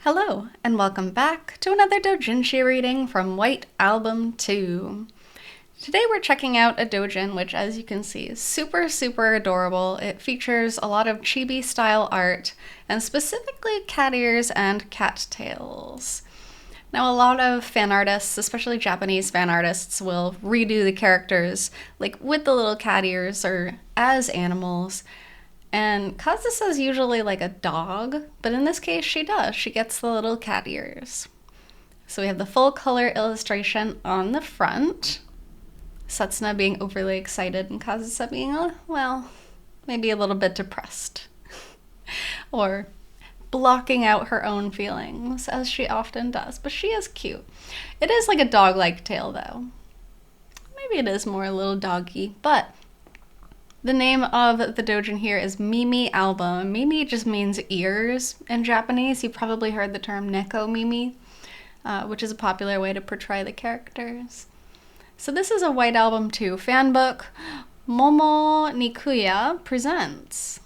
Hello, and welcome back to another Doujinshi reading from White Album 2. Today we're checking out a doujin, which as you can see is super, super adorable. It features a lot of chibi-style art, and specifically cat ears and cat tails. Now a lot of fan artists, especially Japanese fan artists, will redo the characters, like with the little cat ears or as animals. And Kazusa's usually like a dog, but in this case she does. She gets the little cat ears. So we have the full color illustration on the front. Setsuna being overly excited and Kazusa being, well, maybe a little bit depressed. Or blocking out her own feelings, as she often does. But she is cute. It is like a dog-like tail, though. Maybe it is more a little doggy, but the name of the doujin here is Mimi Album. Mimi just means ears in Japanese. You've probably heard the term neko mimi, which is a popular way to portray the characters. So this is a White Album 2 fan book. Momoniku presents.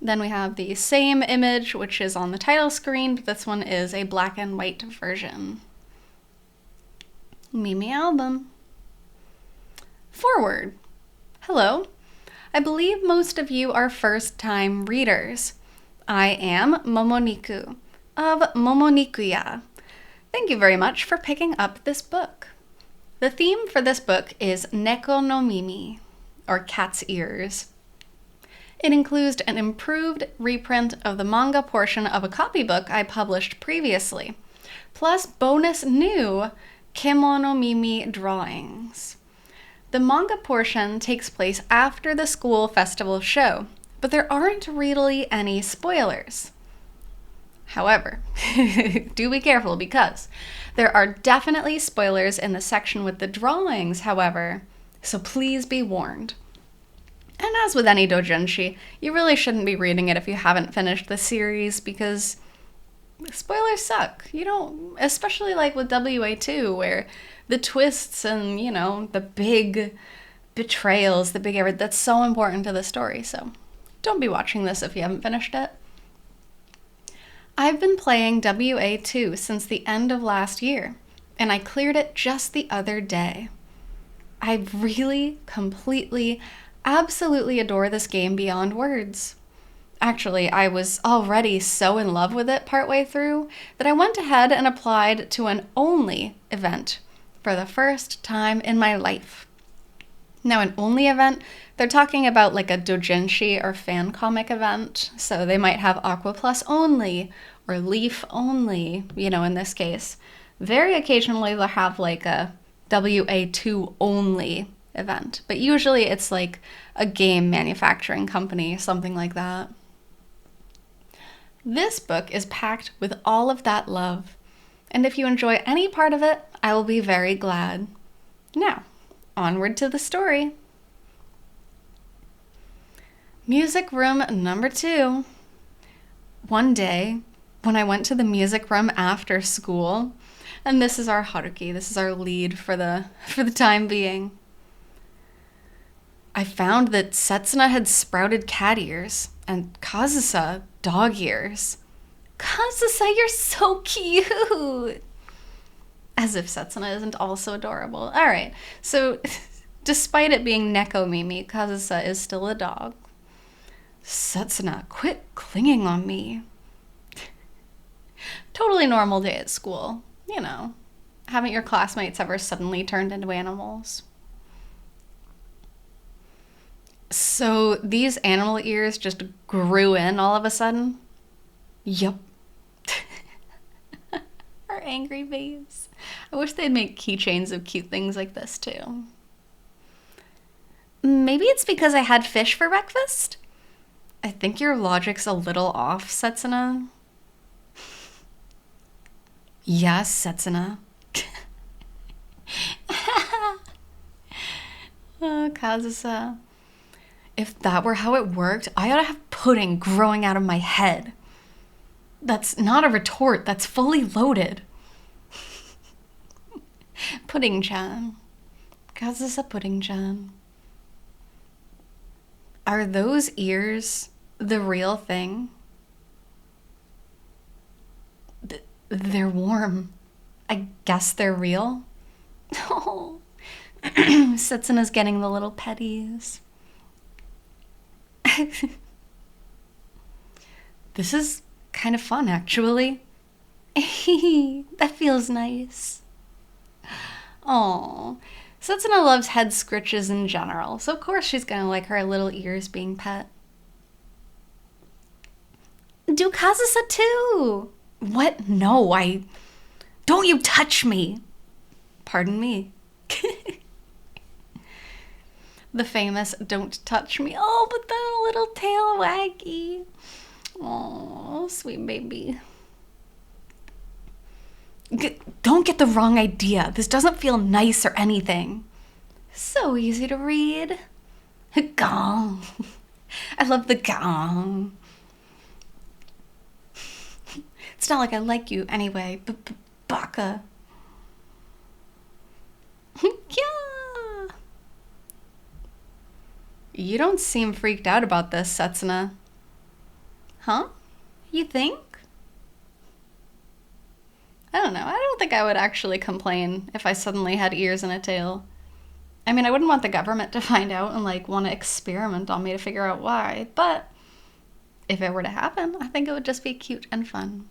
Then we have the same image, which is on the title screen, but this one is a black and white version. Mimi Album. Forward. Hello. I believe most of you are first-time readers. I am Momoniku of Momonikuya. Thank you very much for picking up this book. The theme for this book is Neko no Mimi, or cat's ears. It includes an improved reprint of the manga portion of a copybook I published previously, plus bonus new Kemono Mimi drawings. The manga portion takes place after the school festival show, but there aren't really any spoilers. However, do be careful because there are definitely spoilers in the section with the drawings, however, so please be warned. And as with any doujinshi, you really shouldn't be reading it if you haven't finished the series because spoilers suck. You don't, especially like with WA2 where the twists and, the big betrayals, the big everything, that's so important to the story. So don't be watching this if you haven't finished it. I've been playing WA2 since the end of last year, and I cleared it just the other day. I really, completely, absolutely adore this game beyond words. Actually, I was already so in love with it partway through that I went ahead and applied to an only event for the first time in my life. Now, an only event, they're talking about like a doujinshi or fan comic event, so they might have Aqua Plus only or Leaf only, in this case. Very occasionally they'll have like a WA2 only event, but usually it's like a game manufacturing company, something like that. This book is packed with all of that love, and if you enjoy any part of it, I will be very glad. Now, onward to the story. Music room number 2. One day, when I went to the music room after school, and this is our Haruki, this is our lead for the time being, I found that Setsuna had sprouted cat ears and Kazusa dog ears. Kazusa, you're so cute! As if Setsuna isn't also adorable. Alright, so despite it being Neko Mimi, Kazusa is still a dog. Setsuna, quit clinging on me. Totally normal day at school. Haven't your classmates ever suddenly turned into animals? So these animal ears just grew in all of a sudden? Yup. Our angry babes. I wish they'd make keychains of cute things like this too. Maybe it's because I had fish for breakfast? I think your logic's a little off, Setsuna. Yes, Setsuna. Oh, Kazusa. If that were how it worked, I ought to have pudding growing out of my head. That's not a retort, that's fully loaded. Pudding-chan. Kazusa Pudding-chan. Are those ears the real thing? They're warm. I guess they're real. Oh, Setsuna's getting the little petties. This is kind of fun, actually. That feels nice. Oh, Setsuna loves head scritches in general, so of course she's gonna like her little ears being pet. Do Kazusa too! What? No, I... Don't you touch me! Pardon me. The famous don't touch me. Oh, but that little tail waggy. Oh, sweet baby. Don't get the wrong idea. This doesn't feel nice or anything. So easy to read. Gong. I love the gong. It's not like I like you anyway. Baka. Yeah. You don't seem freaked out about this, Setsuna. Huh? You think? I don't know. I don't think I would actually complain if I suddenly had ears and a tail. I mean, I wouldn't want the government to find out and, like, want to experiment on me to figure out why. But if it were to happen, I think it would just be cute and fun.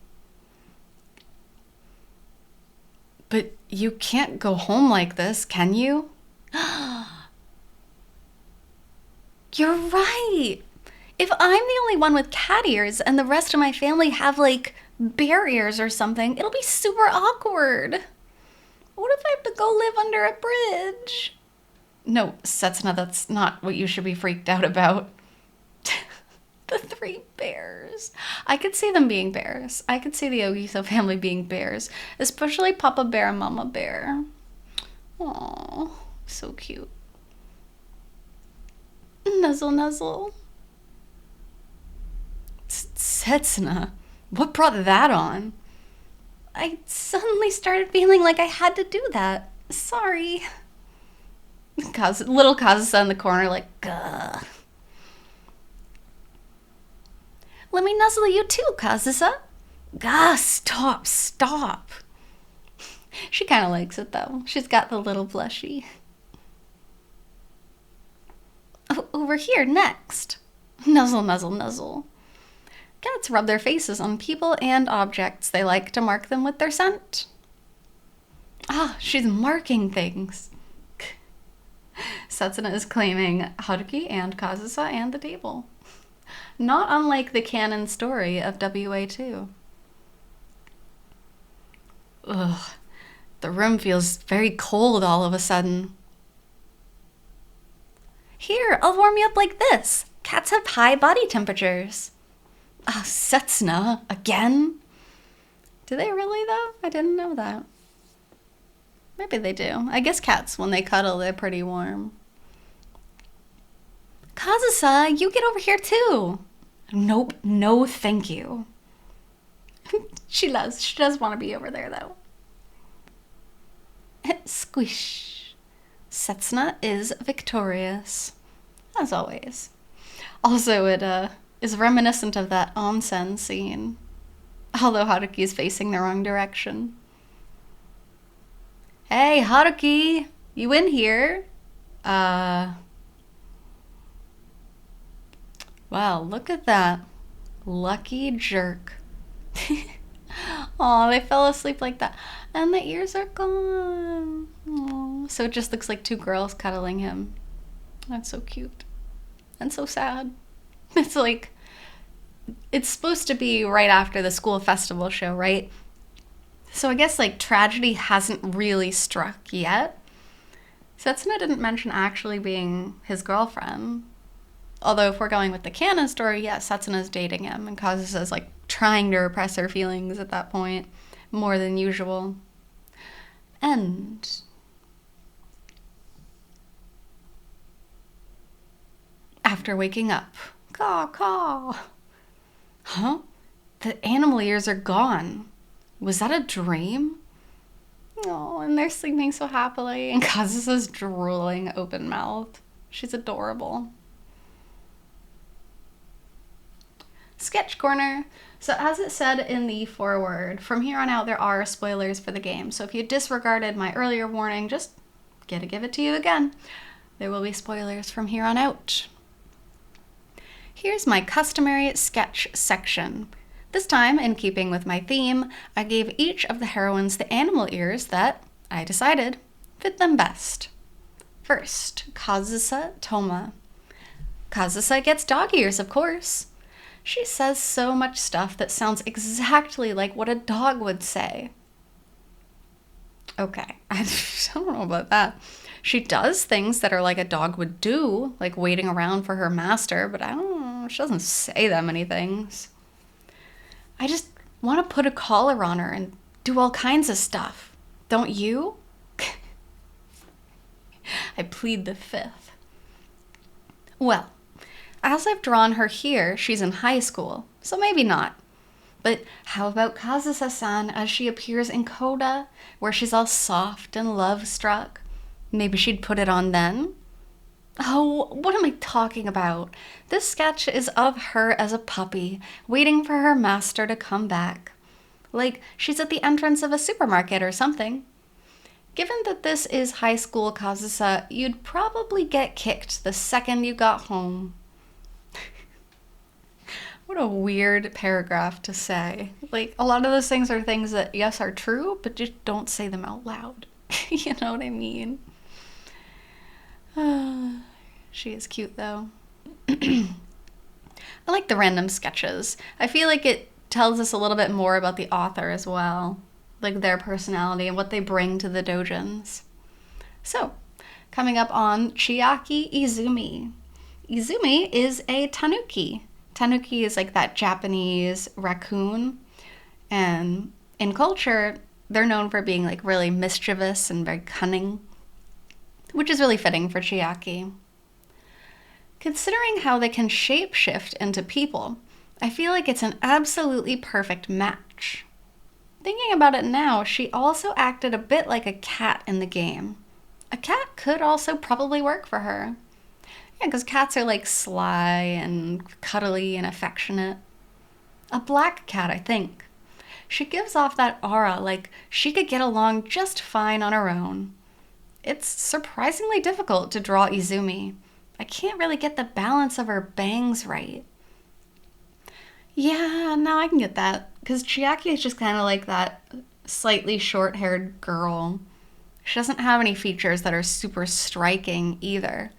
But you can't go home like this, can you? You're right. If I'm the only one with cat ears and the rest of my family have, like, bear ears or something, it'll be super awkward. What if I have to go live under a bridge? No, Setsuna, that's not what you should be freaked out about. The 3 bears. I could see them being bears. I could see the Ogiso family being bears, especially Papa Bear and Mama Bear. Aww, so cute. Nuzzle, nuzzle. Setsuna, what brought that on? I suddenly started feeling like I had to do that. Sorry. Little Kazusa in the corner like, gah. Let me nuzzle you too, Kazusa. Gah, stop. She kind of likes it, though. She's got the little blushy. Over here, next. Nuzzle, nuzzle, nuzzle. Cats rub their faces on people and objects. They like to mark them with their scent. Ah, she's marking things. Setsuna is claiming Haruki and Kazusa and the table. Not unlike the canon story of WA2. Ugh, the room feels very cold all of a sudden. Here, I'll warm you up like this. Cats have high body temperatures. Oh, Setsuna, again? Do they really, though? I didn't know that. Maybe they do. I guess cats, when they cuddle, they're pretty warm. Kazusa, you get over here, too. Nope, no thank you. She does want to be over there, though. Squish. Setsuna is victorious. As always. Also, it is reminiscent of that onsen scene. Although Haruki is facing the wrong direction. Hey, Haruki! You in here? Wow, look at that. Lucky jerk. Aw, they fell asleep like that. And the ears are gone. Aww. So it just looks like 2 girls cuddling him. That's so cute. And so sad. It's like, it's supposed to be right after the school festival show, right? So I guess, like, tragedy hasn't really struck yet. Setsuna didn't mention actually being his girlfriend. Although if we're going with the canon story, yes, Setsuna's dating him, and Kazusa's, like, trying to repress her feelings at that point more than usual. And after waking up, caw, caw. Huh? The animal ears are gone. Was that a dream? Oh, and they're sleeping so happily, and Kazusa's drooling open-mouthed. She's adorable. Sketch Corner. So as it said in the foreword, from here on out there are spoilers for the game. So if you disregarded my earlier warning, just gotta give it to you again. There will be spoilers from here on out. Here's my customary sketch section. This time, in keeping with my theme, I gave each of the heroines the animal ears that, I decided, fit them best. First, Kazusa Toma. Kazusa gets dog ears, of course. She says so much stuff that sounds exactly like what a dog would say. Okay, I don't know about that. She does things that are like a dog would do, like waiting around for her master, but I don't know, she doesn't say that many things. I just want to put a collar on her and do all kinds of stuff. Don't you? I plead the fifth. Well, as I've drawn her here, she's in high school, so maybe not. But how about Kazusa-san as she appears in Coda, where she's all soft and love-struck? Maybe she'd put it on then? Oh, what am I talking about? This sketch is of her as a puppy, waiting for her master to come back. Like she's at the entrance of a supermarket or something. Given that this is high school Kazusa, you'd probably get kicked the second you got home. What a weird paragraph to say. Like, a lot of those things are things that, yes, are true, but just don't say them out loud. You know what I mean? She is cute, though. I like the random sketches. I feel like it tells us a little bit more about the author as well. Like their personality and what they bring to the doujins. So, coming up on Chiaki Izumi. Izumi is a tanuki. Tanuki is like that Japanese raccoon. And in culture, they're known for being like really mischievous and very cunning, which is really fitting for Chiaki. Considering how they can shapeshift into people, I feel like it's an absolutely perfect match. Thinking about it now, she also acted a bit like a cat in the game. A cat could also probably work for her. Yeah, because cats are like sly and cuddly and affectionate. A black cat, I think. She gives off that aura like she could get along just fine on her own. It's surprisingly difficult to draw Izumi. I can't really get the balance of her bangs right. Yeah, no, I can get that. Because Chiaki is just kind of like that slightly short-haired girl. She doesn't have any features that are super striking either.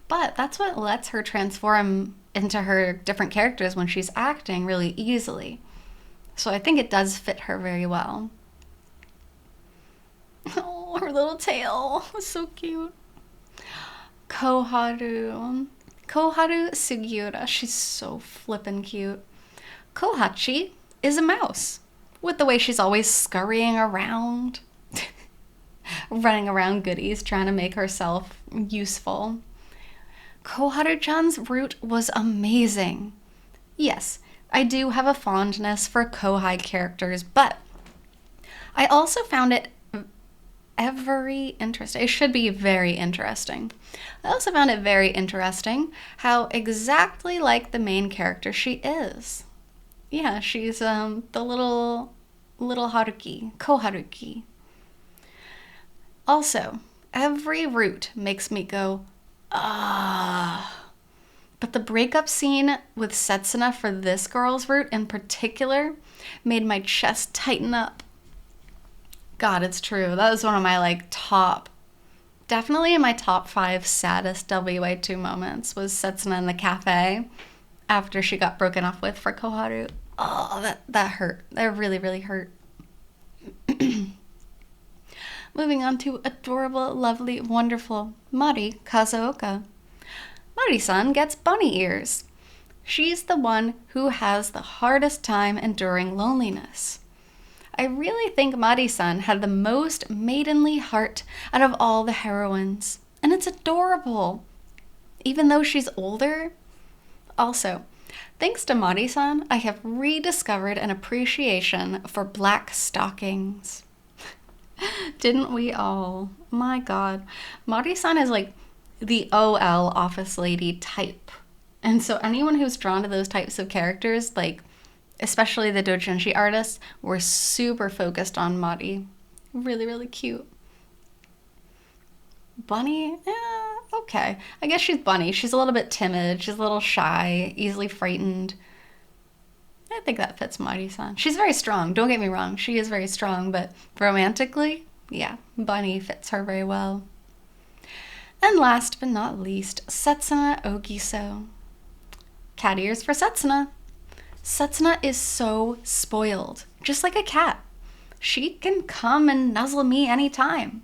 But that's what lets her transform into her different characters when she's acting really easily. So I think it does fit her very well. Oh, her little tail was so cute. Koharu Sugiura. She's so flippin' cute. Kohachi is a mouse, with the way she's always scurrying around, running around goodies, trying to make herself useful. Koharu-chan's route was amazing. Yes, I do have a fondness for Kohai characters, but I also found it very interesting. It should be very interesting. I also found it very interesting how exactly like the main character she is. Yeah, she's the little Haruki, Koharuki. Also, every route makes me go, ah. But the breakup scene with Setsuna for this girl's route in particular made my chest tighten up. God, it's true. That was one of my definitely in my top 5 saddest WA2 moments was Setsuna in the cafe after she got broken up with for Koharu. Oh, that hurt. That really, really hurt. Moving on to adorable, lovely, wonderful Mari Kazuoka. Mari-san gets bunny ears. She's the one who has the hardest time enduring loneliness. I really think Mari-san had the most maidenly heart out of all the heroines, and it's adorable, even though she's older. Also, thanks to Mari-san, I have rediscovered an appreciation for black stockings. Didn't we all? My God. Mari-san is like the OL office lady type. And so anyone who's drawn to those types of characters, like especially the doujinshi artists, were super focused on Mari. Really, really cute. Bunny? Okay. I guess she's Bunny. She's a little bit timid. She's a little shy, easily frightened. I think that fits Mari-san. She's very strong. Don't get me wrong. She is very strong, but romantically, yeah, Bunny fits her very well. And last but not least, Setsuna Ogiso. Cat ears for Setsuna. Setsuna is so spoiled, just like a cat. She can come and nuzzle me anytime.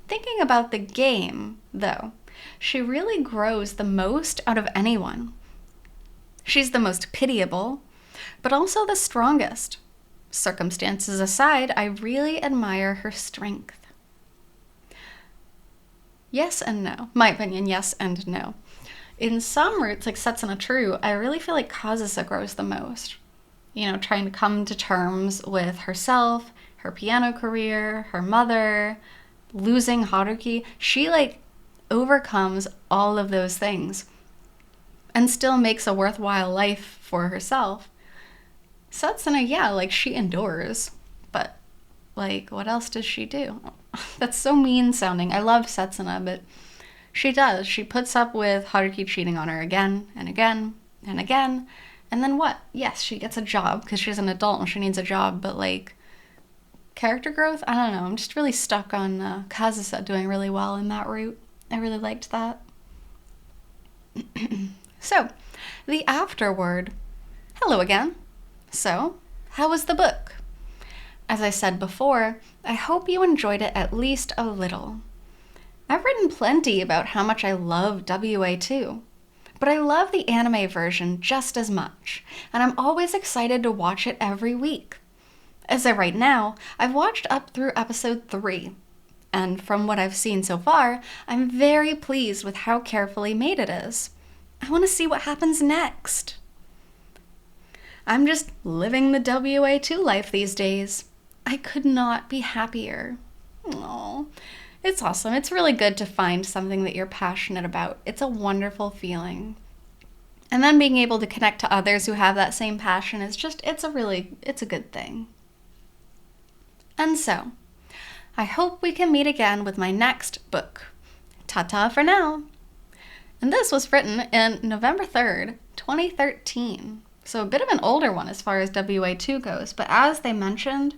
Thinking about the game, though, she really grows the most out of anyone. She's the most pitiable, but also the strongest. Circumstances aside, I really admire her strength. Yes and no. My opinion, yes and no. In some routes, like Setsuna True, I really feel like Kazusa grows the most. You know, trying to come to terms with herself, her piano career, her mother, losing Haruki. She, like, overcomes all of those things and still makes a worthwhile life for herself. Setsuna, yeah, like, she endures, but, like, what else does she do? That's so mean sounding. I love Setsuna, but she does. She puts up with Haruki cheating on her again and again and again. And then what? Yes, she gets a job because she's an adult and she needs a job, but, like, character growth? I don't know. I'm just really stuck on Kazusa doing really well in that route. I really liked that. So, the afterword. Hello again. So, how was the book? As I said before, I hope you enjoyed it at least a little. I've written plenty about how much I love WA2, but I love the anime version just as much, and I'm always excited to watch it every week. As of right now, I've watched up through episode 3, and from what I've seen so far, I'm very pleased with how carefully made it is. I want to see what happens next. I'm just living the WA2 life these days. I could not be happier. Aww. It's awesome. It's really good to find something that you're passionate about. It's a wonderful feeling. And then being able to connect to others who have that same passion is just, it's a good thing. And so, I hope we can meet again with my next book. Ta-ta for now. And this was written in November 3rd, 2013. So a bit of an older one as far as WA2 goes, but as they mentioned,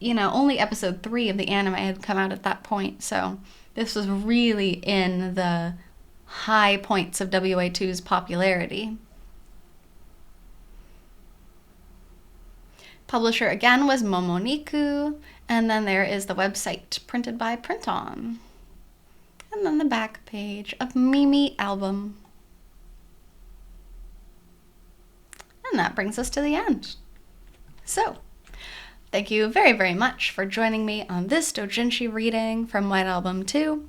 you know, only episode 3 of the anime had come out at that point, so this was really in the high points of WA2's popularity. Publisher again was Momoniku, and then there is the website printed by Print On. And then the back page of Mimi album. And that brings us to the end. So, thank you very, very much for joining me on this doujinshi reading from White Album 2,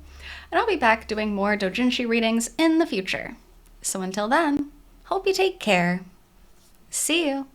and I'll be back doing more doujinshi readings in the future. So until then, hope you take care. See you!